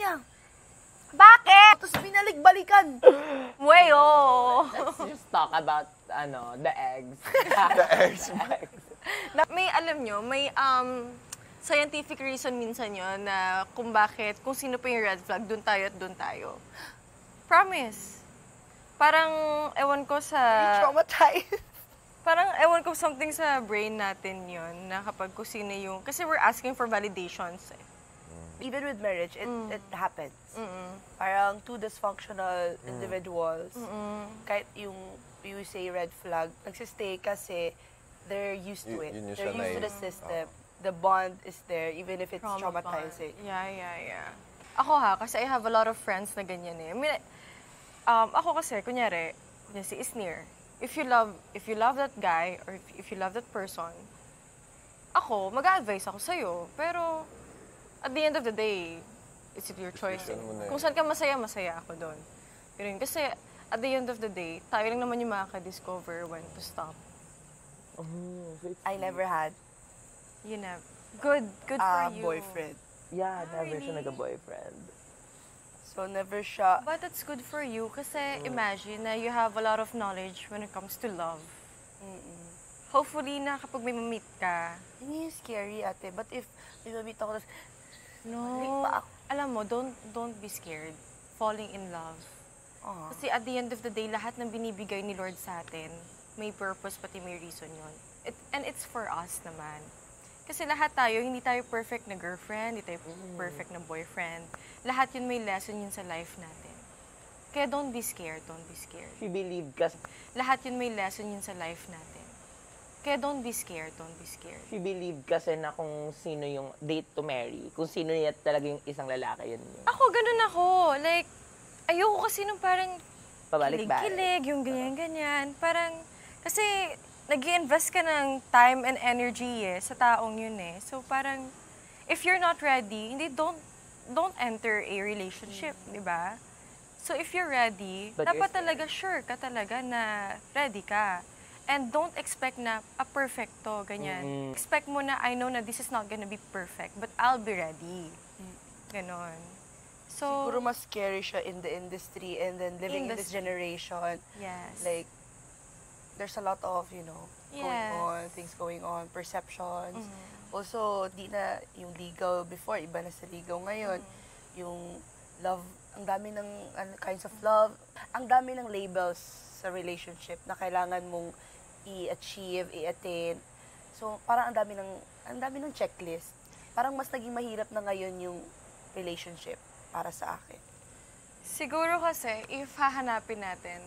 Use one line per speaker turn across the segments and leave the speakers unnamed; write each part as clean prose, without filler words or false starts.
niya.
Bakit?
Tapos binalik-balikan.
Mueyo!
Let's just talk about, the eggs.
The eggs.
May, alam nyo, may scientific reason minsan yun na kung bakit, kung sino pa yung red flag, dun tayo at dun tayo. Promise. Parang, ewan ko sa...
Traumatized.
Parang, ewan ko something sa brain natin yun, na kapag kung sino yung... Kasi we're asking for validations eh.
Even with marriage, it happens. Parang two dysfunctional individuals, kahit yung you say red flag, nagsistay kasi they're used to it. They're used to the system. The bond is there, even if it's traumatizing.
Yeah. Ako kasi I have a lot of friends na ganyan eh. I mean, ako kasi, kunyari, si Isnir, if you love that guy, or if you love that person, ako, mag-a-advise ako sa'yo. Pero, at the end of the day, it's your choice. Kung saan ka masaya, masaya ako doon. Pero yun, kasi at the end of the day, tayo lang naman yung makaka-discover when to stop.
I never had
You know, good for you.
boyfriend.
Yeah, never
Really?
siya nag-boyfriend.
So, never siya.
But it's good for you kasi imagine na you have a lot of knowledge when it comes to love. Hopefully na kapag may ma-meet ka,
Hindi yung scary, ate. But if may mamit ako,
no, alam mo, don't be scared falling in love. Kasi at the end of the day, lahat ng binibigay ni Lord sa atin, may purpose, pati may reason yun. And it's for us naman. Kasi lahat tayo, hindi tayo perfect na girlfriend, hindi tayo perfect na boyfriend. Lahat yun may lesson yun sa life natin. Kaya don't be scared.
If you believe kasi,
Lahat yun may lesson yun sa life natin. Kaya don't be scared.
if you believe kasi na kung sino yung date to marry, kung sino niya talaga yung isang lalaki, yun yung
Ako, ganun ako. Like, ayoko kasi nung parang
pabalik-balik.
kilig-kilig, yung ganyan-ganyan. Parang, kasi nag-i-invest ka ng time and energy sa taong yun eh. So parang, if you're not ready, don't enter a relationship, di ba? So if you're ready,
But
dapat
you're
talaga sure ka talaga na ready ka. And don't expect na perfecto, ganyan. Expect mo na, I know na this is not gonna be perfect, but I'll be ready. Ganon. So,
siguro mas scary siya in the industry and then living in this generation.
yes.
Like, there's a lot of,
Yes.
things going on, perceptions. Also, di na yung legal before, iba na sa legal ngayon. Yung love, ang dami ng kinds of love, ang dami ng labels sa relationship na kailangan mong i-achieve, i-attain. So, parang ang dami ng checklist. Parang mas naging mahirap na ngayon yung relationship para sa akin.
Siguro kasi, if hahanapin natin,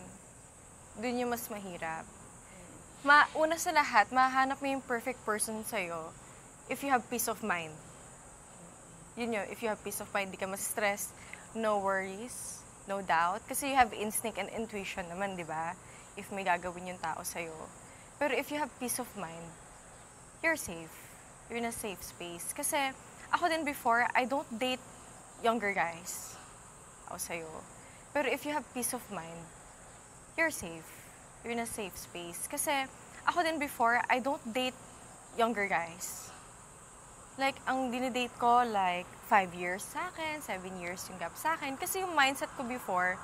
dun yung mas mahirap. Una sa lahat, mahanap mo yung perfect person sa'yo if you have peace of mind. Yun if you have peace of mind, di ka mas-stress, no worries, no doubt. Kasi you have instinct and intuition naman, di ba? If may gagawin yung tao sa'yo. Pero if you have peace of mind, you're safe. You're in a safe space. Kasi ako din before, I don't date younger guys. Ako sa'yo. Pero if you have peace of mind, you're safe. You're in a safe space. Kasi ako din before, I don't date younger guys. Like, ang dinidate ko, like, 5 years sa akin, 7 years yung gap sa akin. Kasi yung mindset ko before,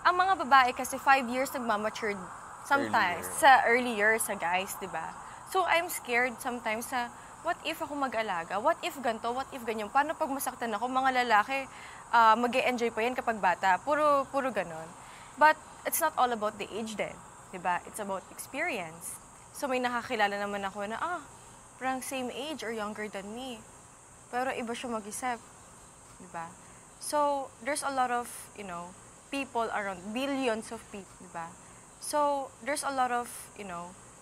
ang mga babae kasi 5 years nagmamatured sometimes sa early years sa guys, di ba? So, I'm scared sometimes sa, what if ako mag-alaga? What if ganito? What if ganyan? Paano pag masaktan ako? Mga lalaki, mag-e-enjoy pa yan kapag bata. Puro ganon. But, it's not all about the age then. Diba? It's about experience. So, may nakakilala naman ako na, parang same age or younger than me. Pero iba siya mag-isip. Diba? So, there's a lot of, people around, billions of people, diba? So, there's a lot of,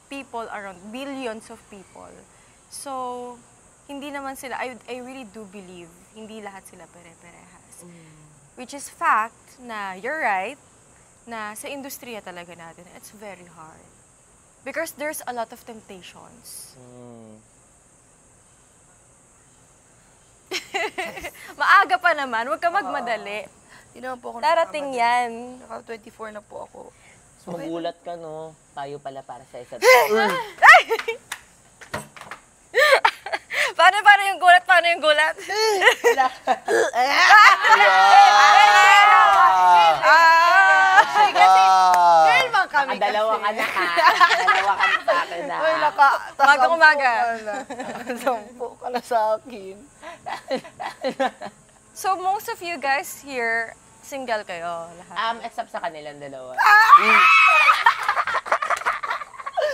people around, billions of people. So, hindi naman sila, I really do believe, hindi lahat sila pare-parehas. Which is fact na you're right, na sa industriya talaga natin, it's very hard. Because there's a lot of temptations. Maaga pa naman, huwag ka magmadali.
Hindi naman po ako
Darating yan.
Naka 24 na po ako.
Magulat ka, no? Tayo pala para sa isa't
Paano yung gulat? paano yung gulat?
Girl man kami kasi.
Dalawa ka na ha. Dalawa ka na sa akin na.
Uy,
Umaga-umaga.
Sampo ka na sa akin.
So, most of you guys here, single kayo lahat?
Except sa kanilang dalawa.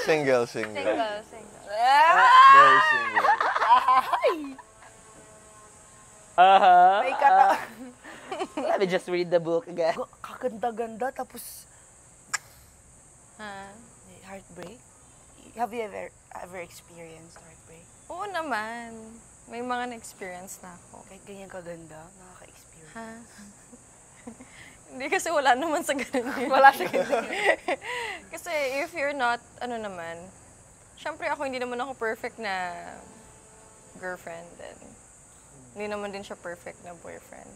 Single.
Single.
Very single.
May kata...
Let me just read the book again.
Kaganda-ganda, tapos
Ha?
heartbreak. Have you ever experienced heartbreak?
Oo naman. May mga na-experience na ako.
Kahit ganyan kaganda, nakaka-experience.
Ha? Hindi kasi wala naman sa ganun.
Wala siya ganyan.
Kasi if you're not, syempre ako hindi naman ako perfect na girlfriend. And hindi naman din siya perfect na boyfriend.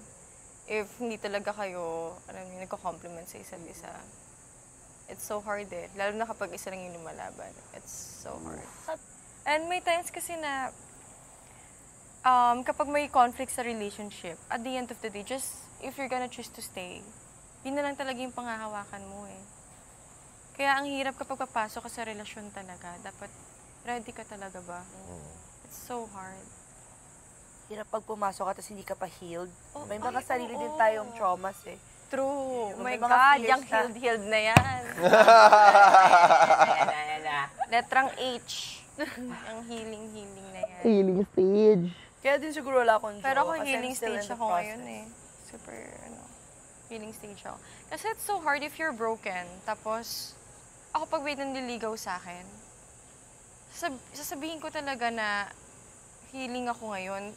If hindi talaga kayo, nagko-compliment sa isa't isa, it's so hard eh. Lalo na kapag isa lang yung lumalaban. It's so hard. And may times kasi na kapag may conflict sa relationship, at the end of the day, just if you're gonna choose to stay, yun na lang talaga yung panghahawakan mo eh. Kaya ang hirap kapag papasok ka sa relasyon talaga. Dapat ready ka talaga ba? It's so hard.
Hirap pag pumasok ka tapos hindi ka pa healed.
Oh,
May mga
ay,
sarili
oo.
din tayong traumas eh.
True. Oh my
May mga
God,
fears
yung
na.
healed na yan.
Ayan.
Letrang H. Ang healing na yan.
Healing stage.
Kaya din siguro wala akong
Pero ako
jowa, kasi I'm
healing
still in
stage
the
ako ngayon
process.
eh. Super, healing stage ako. Kasi it's so hard if you're broken. Tapos, ako pag may nanliligaw sa akin, sasabihin ko talaga na healing ako ngayon.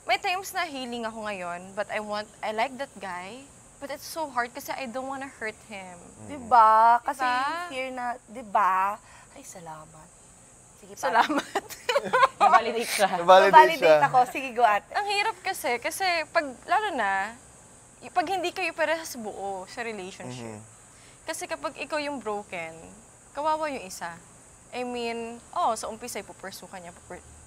May times na healing ako ngayon, but I like that guy. But it's so hard kasi I don't wanna hurt him.
Diba? Kasi
Diba?
yung fear na, diba? Ay, salamat. Sige,
Salamat.
Na-validate siya.
Validate siya.
Validate ako. Sige, go ate.
Ang hirap kasi pag, lalo na, pag hindi kayo parehas buo sa relationship. Kasi kapag ikaw yung broken, kawawa yung isa. I mean, sa umpisa, pupursue ka niya.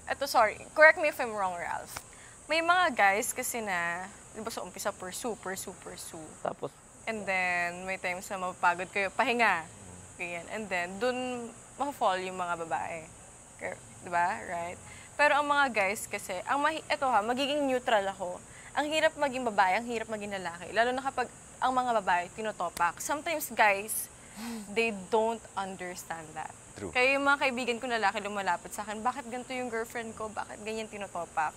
Eto, sorry. Correct me if I'm wrong, Ralph. May mga guys kasi na, di ba sa umpisa, pursue.
Tapos,
And then, may times na mapapagod kayo, pahinga. Ganyan. And then, dun ma-fall yung mga babae. Di ba? Right? Pero ang mga guys kasi, eto magiging neutral ako. Ang hirap maging babae, ang hirap maging lalaki. Lalo na kapag ang mga babae tinotopak. Sometimes guys, they don't understand that.
True.
Kaya yung mga kaibigan ko lalaki lumalapit sa akin, bakit ganito yung girlfriend ko? Bakit ganyan tinotopak?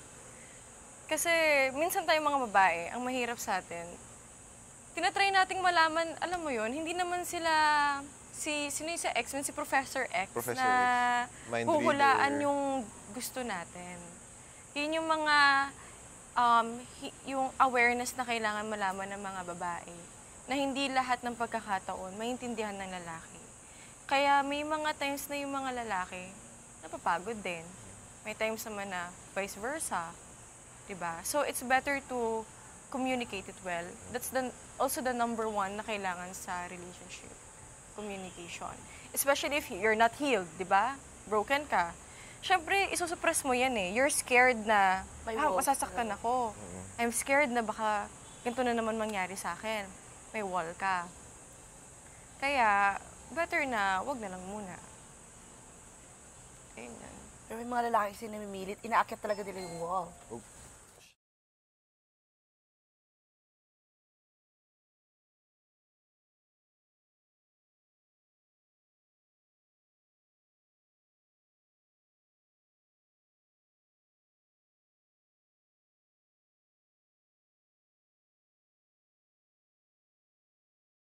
Kasi minsan tayong mga babae, ang mahirap sa atin, tinatry nating malaman, alam mo yon, hindi naman sila, sino yung sa X-Men? Si Professor X
Professor
na
X. Mind
huhulaan
reader.
yung gusto natin. Yun yung mga, yung awareness na kailangan malaman ng mga babae. Na hindi lahat ng pagkakataon maintindihan ng lalaki. Kaya may mga times na yung mga lalaki, napapagod din. May times naman na vice versa. Diba? So, it's better to communicate it well. That's also the number one na kailangan sa relationship. Communication. Especially if you're not healed, diba? Broken ka. Siyempre, isusuppress mo yan eh. You're scared na, masasaktan ako. I'm scared na baka ganito na naman mangyari sa akin. May wall ka. Kaya, better na wag na lang muna. Ganyan.
Pero may mga lalaki kasi namimilit, inaakyat talaga nila yung wall.